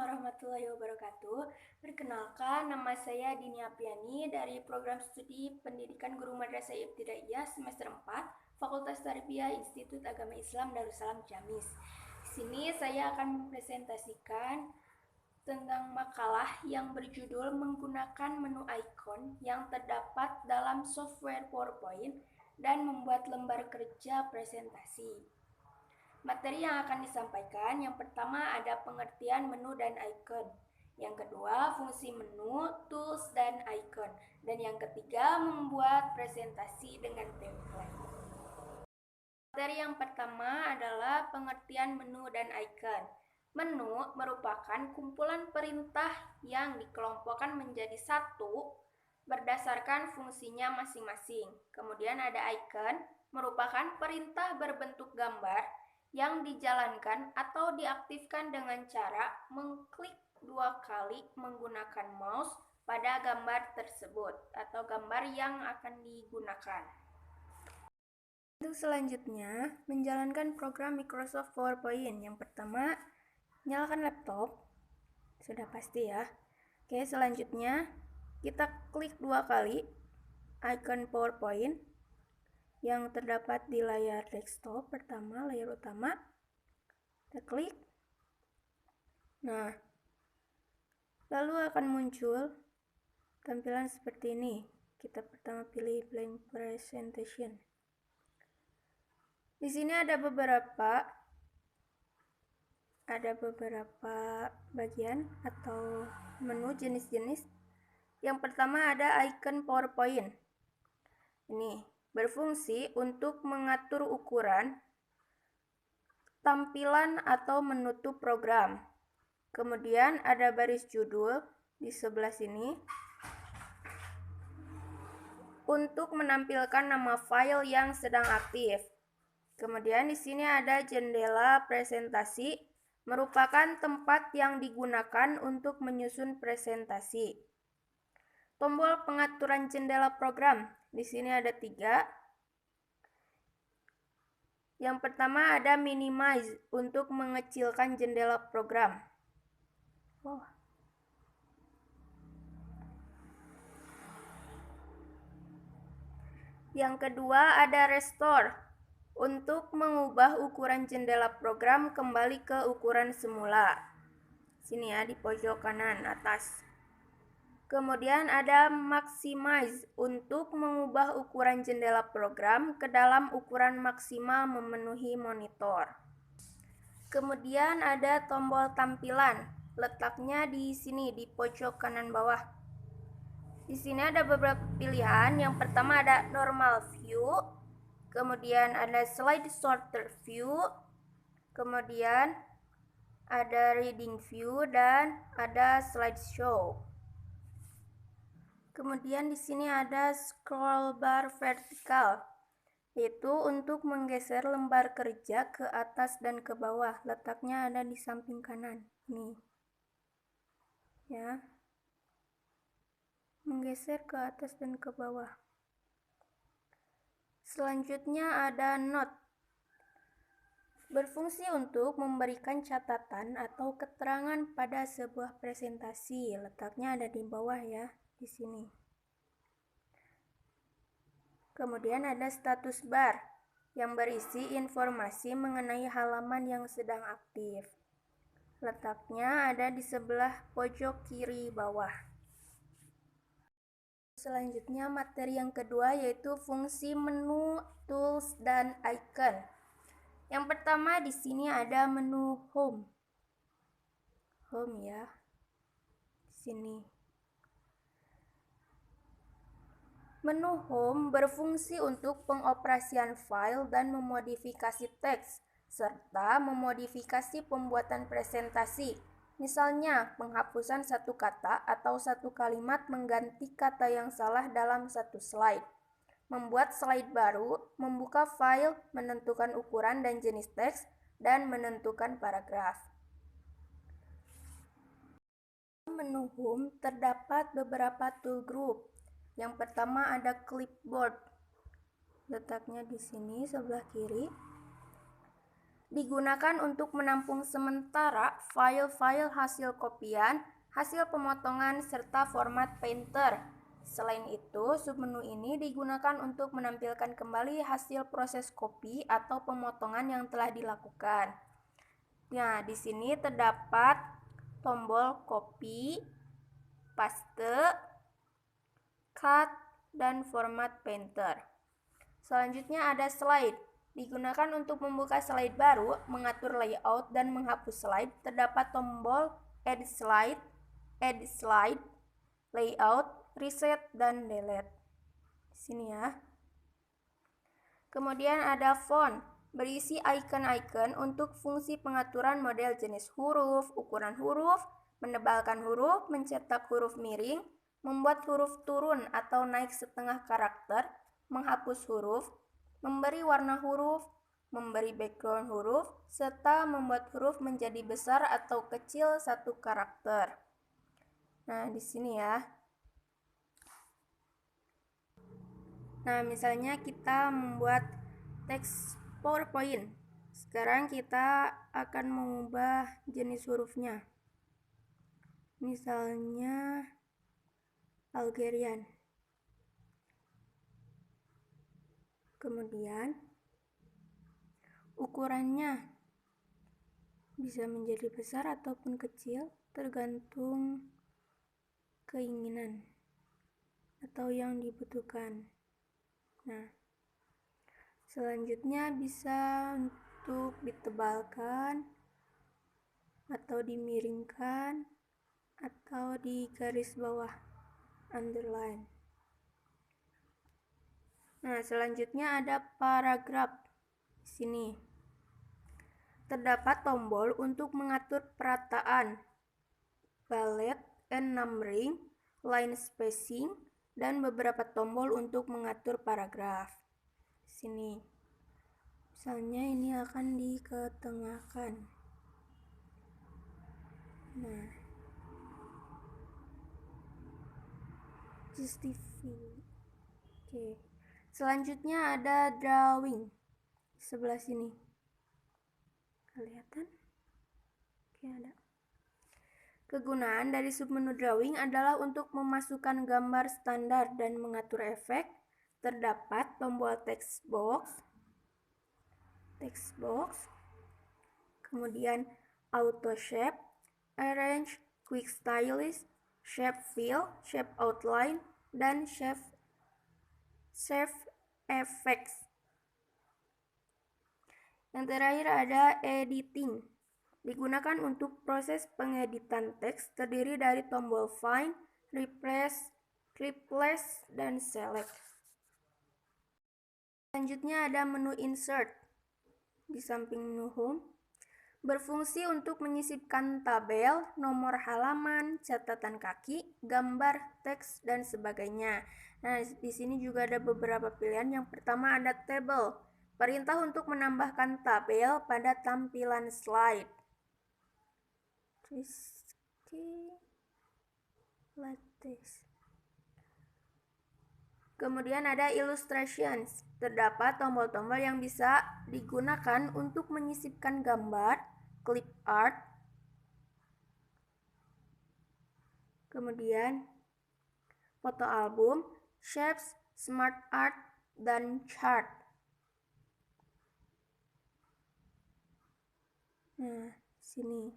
warahmatullahi wabarakatuh. Perkenalkan, nama saya Dini Apriani dari Program Studi Pendidikan Guru Madrasah Ibtidaiyah semester 4, Fakultas Tarbiyah Institut Agama Islam Darussalam Ciamis. Di sini saya akan mempresentasikan tentang makalah yang berjudul menggunakan menu icon yang terdapat dalam software PowerPoint dan membuat lembar kerja presentasi. Materi yang akan disampaikan, yang pertama ada pengertian menu dan icon. Yang kedua, fungsi menu, tools, dan icon. Dan yang ketiga, membuat presentasi dengan template. Materi yang pertama adalah pengertian menu dan icon. Menu merupakan kumpulan perintah yang dikelompokkan menjadi satu berdasarkan fungsinya masing-masing. Kemudian ada icon, merupakan perintah berbentuk gambar yang dijalankan atau diaktifkan dengan cara mengklik 2 kali menggunakan mouse pada gambar tersebut atau gambar yang akan digunakan. Untuk selanjutnya, menjalankan program Microsoft PowerPoint. Yang pertama, nyalakan laptop. Sudah pasti ya. Oke, selanjutnya kita klik 2 kali icon PowerPoint yang terdapat di layar desktop pertama, layar utama. Kita klik. Nah, lalu akan muncul tampilan seperti ini. Kita pertama pilih blank presentation. Di sini ada beberapa bagian atau menu jenis-jenis. Yang pertama ada icon PowerPoint. Ini berfungsi untuk mengatur ukuran, tampilan atau menutup program. Kemudian ada baris judul di sebelah sini untuk menampilkan nama file yang sedang aktif. Kemudian di sini ada jendela presentasi, merupakan tempat yang digunakan untuk menyusun presentasi. Tombol pengaturan jendela program, di sini ada 3. Yang pertama ada minimize untuk mengecilkan jendela program. Yang kedua ada restore untuk mengubah ukuran jendela program kembali ke ukuran semula. Sini ya, di pojok kanan atas. Kemudian ada maximize untuk mengubah ukuran jendela program ke dalam ukuran maksimal memenuhi monitor. Kemudian ada tombol tampilan, letaknya di sini di pojok kanan bawah. Di sini ada beberapa pilihan. Yang pertama ada normal view, kemudian ada slide sorter view, kemudian ada reading view dan ada slideshow. Kemudian di sini ada scroll bar vertikal, yaitu untuk menggeser lembar kerja ke atas dan ke bawah. Letaknya ada di samping kanan. Nih. Ya. Menggeser ke atas dan ke bawah. Selanjutnya ada note. Berfungsi untuk memberikan catatan atau keterangan pada sebuah presentasi. Letaknya ada di bawah ya, di sini. Kemudian ada status bar yang berisi informasi mengenai halaman yang sedang aktif. Letaknya ada di sebelah pojok kiri bawah. Selanjutnya materi yang kedua yaitu fungsi menu, tools, dan icon. Yang pertama di sini ada menu home. Home ya. Di sini. Menu home berfungsi untuk pengoperasian file dan memodifikasi teks serta memodifikasi pembuatan presentasi. Misalnya, penghapusan satu kata atau satu kalimat mengganti kata yang salah dalam satu slide. Membuat slide baru, membuka file, menentukan ukuran dan jenis teks, dan menentukan paragraf. Menu home terdapat beberapa tool group. Yang pertama ada clipboard. Letaknya di sini sebelah kiri. digunakan untuk menampung sementara file-file hasil kopian, hasil pemotongan, serta format Painter. Selain itu, submenu ini digunakan untuk menampilkan kembali hasil proses copy atau pemotongan yang telah dilakukan. Nah, di sini terdapat tombol copy, paste, cut, dan format Painter. Selanjutnya ada slide. Digunakan untuk membuka slide baru, mengatur layout, dan menghapus slide. Terdapat tombol Add Slide, Layout, Reset, dan Delete. Sini ya. Kemudian ada font, berisi icon-icon untuk fungsi pengaturan model jenis huruf, ukuran huruf, menebalkan huruf, mencetak huruf miring, membuat huruf turun atau naik setengah karakter, menghapus huruf, memberi warna huruf, memberi background huruf, serta membuat huruf menjadi besar atau kecil satu karakter. Nah, di sini ya. Nah, misalnya kita membuat teks PowerPoint. Sekarang kita akan mengubah jenis hurufnya. Misalnya Algerian. Kemudian ukurannya bisa menjadi besar ataupun kecil tergantung keinginan atau yang dibutuhkan. Nah, selanjutnya bisa untuk ditebalkan atau dimiringkan atau di garis bawah, underline. Nah, selanjutnya ada paragraf. Di sini terdapat tombol untuk mengatur perataan, bullet and numbering, line spacing, dan beberapa tombol untuk mengatur paragraf. Di sini. Misalnya ini akan diketengahkan. Nah, justify. Oke. Selanjutnya ada drawing. Sebelah sini. Kelihatan? Oke, ada. Kegunaan dari submenu drawing adalah untuk memasukkan gambar standar dan mengatur efek. Terdapat tombol text box, kemudian auto shape, arrange, quick stylist, shape fill, shape outline, dan shape effects. Yang terakhir ada editing. Digunakan untuk proses pengeditan teks, terdiri dari tombol find, replace, dan select. Selanjutnya ada menu insert di samping menu home. Berfungsi untuk menyisipkan tabel, nomor halaman, catatan kaki, gambar, teks, dan sebagainya. Nah, di sini juga ada beberapa pilihan. Yang pertama ada table. Perintah untuk menambahkan tabel pada tampilan slide. Kemudian ada illustrations. Terdapat tombol-tombol yang bisa digunakan untuk menyisipkan gambar, clip art, kemudian foto album, shapes, smart art, dan chart. Nah, sini.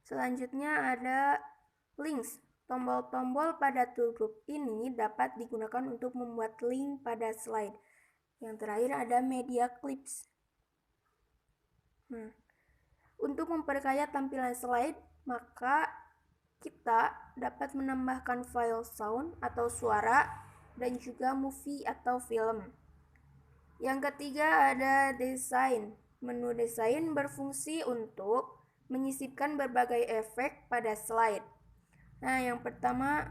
Selanjutnya ada links. Tombol-tombol pada tool group ini dapat digunakan untuk membuat link pada slide. Yang terakhir ada media clips. Nah, untuk memperkaya tampilan slide, maka kita dapat menambahkan file sound atau suara dan juga movie atau film. Yang ketiga ada desain. Menu desain berfungsi untuk menyisipkan berbagai efek pada slide. Nah, yang pertama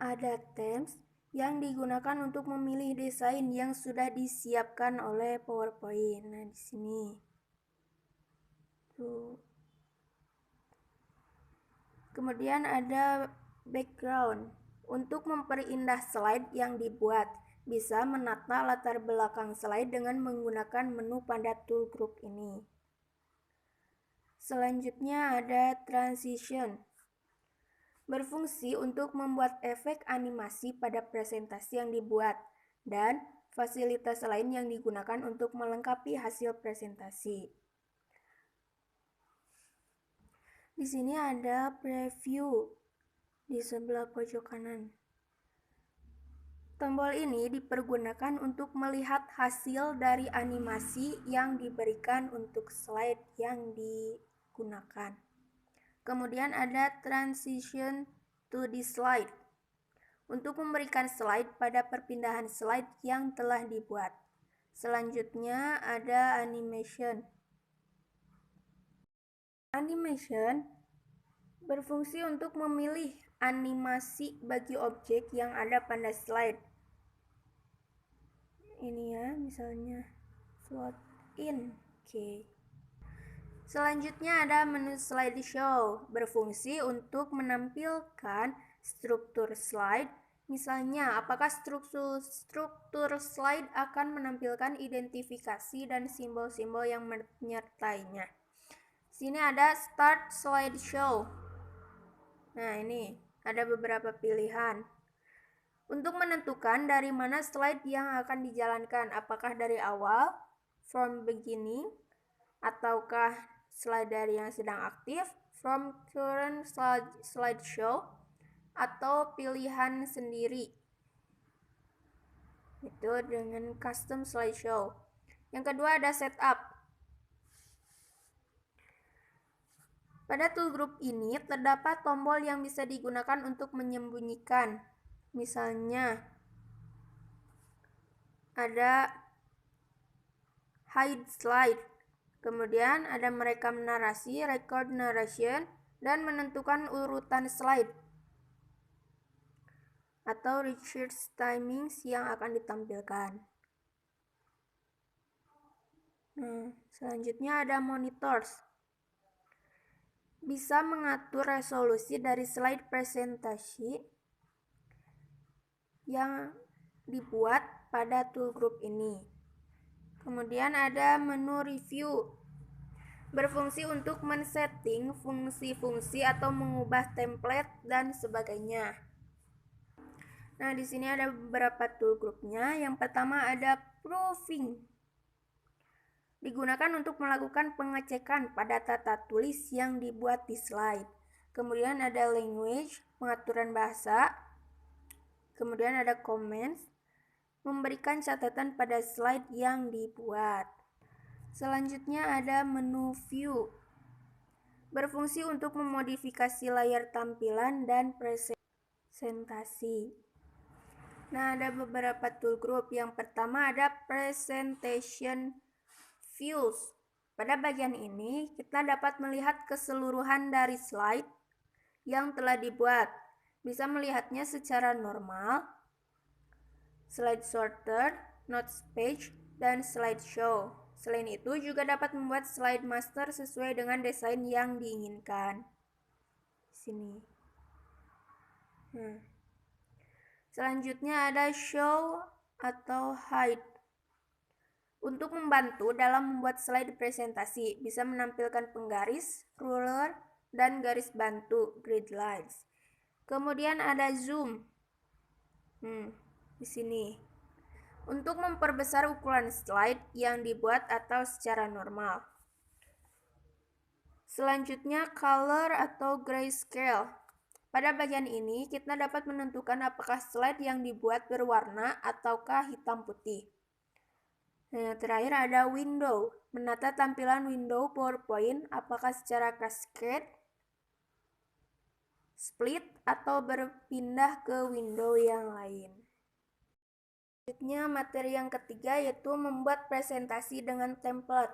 ada themes yang digunakan untuk memilih desain yang sudah disiapkan oleh PowerPoint. Nah, di sini. Tuh. Kemudian ada background Untuk memperindah slide yang dibuat, bisa menata latar belakang slide dengan menggunakan menu pada tool group ini. Selanjutnya ada transition. Berfungsi untuk membuat efek animasi pada presentasi yang dibuat dan fasilitas lain yang digunakan untuk melengkapi hasil presentasi. Di sini ada preview di sebelah pojok kanan. Tombol ini dipergunakan untuk melihat hasil dari animasi yang diberikan untuk slide yang digunakan. Kemudian ada transition to the slide. Untuk memberikan slide pada perpindahan slide yang telah dibuat. Selanjutnya ada animation. Animation berfungsi untuk memilih animasi bagi objek yang ada pada slide. Ini ya, misalnya float in. Oke. Selanjutnya ada menu slideshow, berfungsi untuk menampilkan struktur slide. Misalnya, apakah struktur slide akan menampilkan identifikasi dan simbol-simbol yang menyertainya. Sini ada start slideshow. Nah, ini ada beberapa pilihan. Untuk menentukan dari mana slide yang akan dijalankan, apakah dari awal, from beginning, ataukah slide dari yang sedang aktif, from current slideshow, atau pilihan sendiri. Itu dengan custom slideshow. Yang kedua ada setup. Pada tool group ini terdapat tombol yang bisa digunakan untuk menyembunyikan. Misalnya ada hide slide. Kemudian ada merekam narasi, record narration, dan menentukan urutan slide atau research timings yang akan ditampilkan. Selanjutnya ada monitors. Bisa mengatur resolusi dari slide presentasi yang dibuat pada tool group ini. Kemudian ada menu review. Berfungsi untuk men-setting fungsi-fungsi atau mengubah template dan sebagainya. Nah, di sini ada beberapa tool groupnya. Yang pertama ada proofing. Digunakan untuk melakukan pengecekan pada tata tulis yang dibuat di slide. Kemudian ada language, pengaturan bahasa. Kemudian ada comments, memberikan catatan pada slide yang dibuat. Selanjutnya ada menu view. Berfungsi untuk memodifikasi layar tampilan dan presentasi. Nah, ada beberapa tool group. Yang pertama ada presentation views. Pada bagian ini, kita dapat melihat keseluruhan dari slide yang telah dibuat. Bisa melihatnya secara normal, slide sorter, notes page, dan slideshow. Selain itu, juga dapat membuat slide master sesuai dengan desain yang diinginkan. Sini. Selanjutnya ada show atau hide. Untuk membantu dalam membuat slide presentasi, bisa menampilkan penggaris, ruler, dan garis bantu, grid lines. Kemudian ada zoom. Di sini. Untuk memperbesar ukuran slide yang dibuat atau secara normal. Selanjutnya color atau grayscale. Pada bagian ini, kita dapat menentukan apakah slide yang dibuat berwarna ataukah hitam putih. Yang terakhir ada window, menata tampilan window PowerPoint apakah secara cascade, split, atau berpindah ke window yang lain. Selanjutnya materi yang ketiga yaitu membuat presentasi dengan template.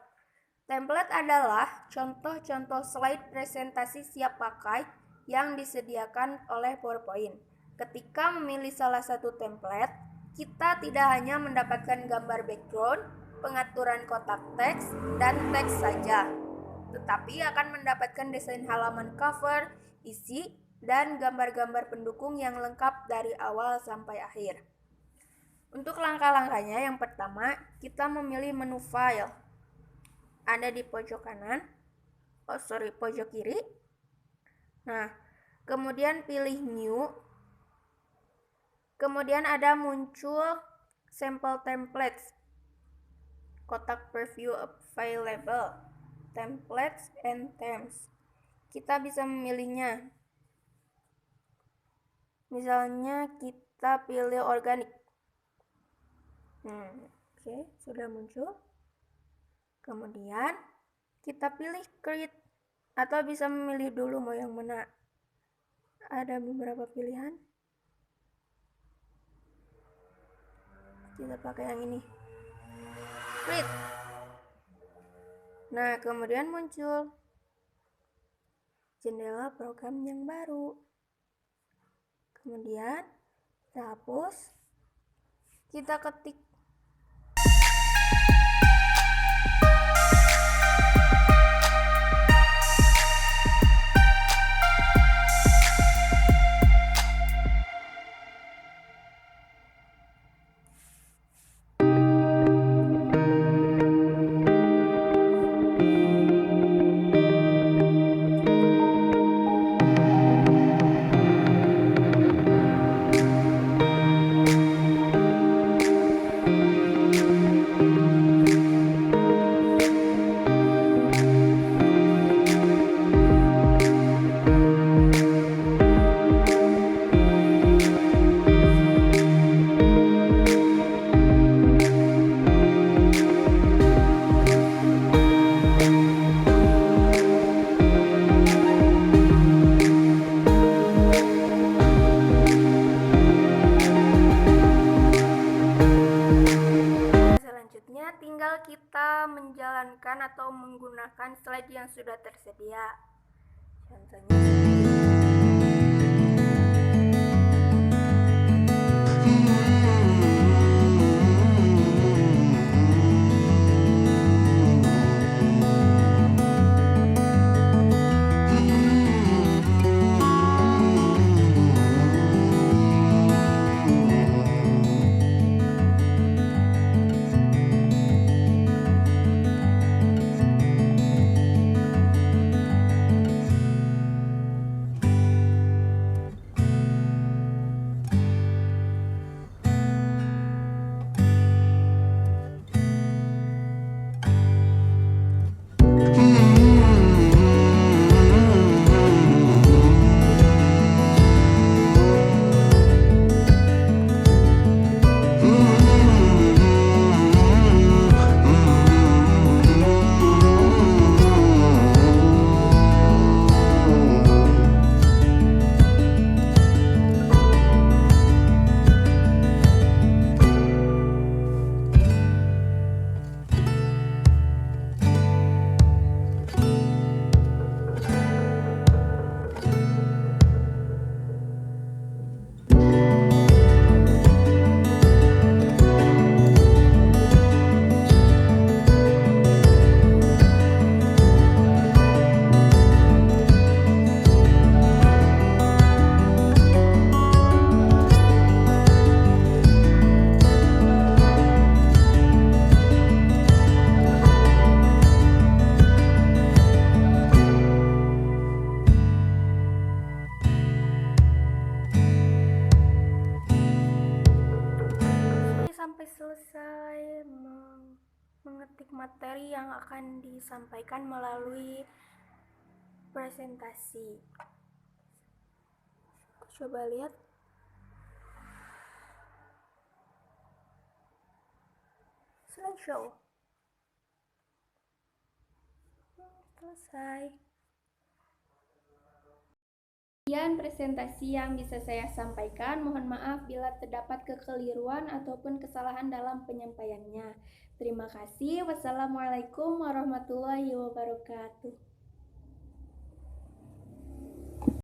Template adalah contoh-contoh slide presentasi siap pakai yang disediakan oleh PowerPoint. Ketika memilih salah satu template, kita tidak hanya mendapatkan gambar background, pengaturan kotak teks, dan teks saja, tetapi akan mendapatkan desain halaman cover, isi, dan gambar-gambar pendukung yang lengkap dari awal sampai akhir. Untuk langkah-langkahnya, yang pertama, kita memilih menu file. Ada di pojok kanan, pojok kiri. Nah, kemudian pilih new. Kemudian ada muncul sampel templates. Kotak preview available, templates and themes. Kita bisa memilihnya. Misalnya kita pilih organik. Oke, sudah muncul. Kemudian kita pilih create atau bisa memilih dulu mau yang mana. Ada beberapa pilihan. Kita pakai yang ini. Create. Nah, kemudian muncul jendela program yang baru. Kemudian kita hapus. Kita ketik tinggal kita menjalankan atau menggunakan slide yang sudah tersedia. Contohnya sampai selesai mengetik materi yang akan disampaikan melalui presentasi. Coba lihat. Slideshow. Selesai. Sekian presentasi yang bisa saya sampaikan. Mohon maaf bila terdapat kekeliruan ataupun kesalahan dalam penyampaiannya. Terima kasih. Wassalamualaikum warahmatullahi wabarakatuh.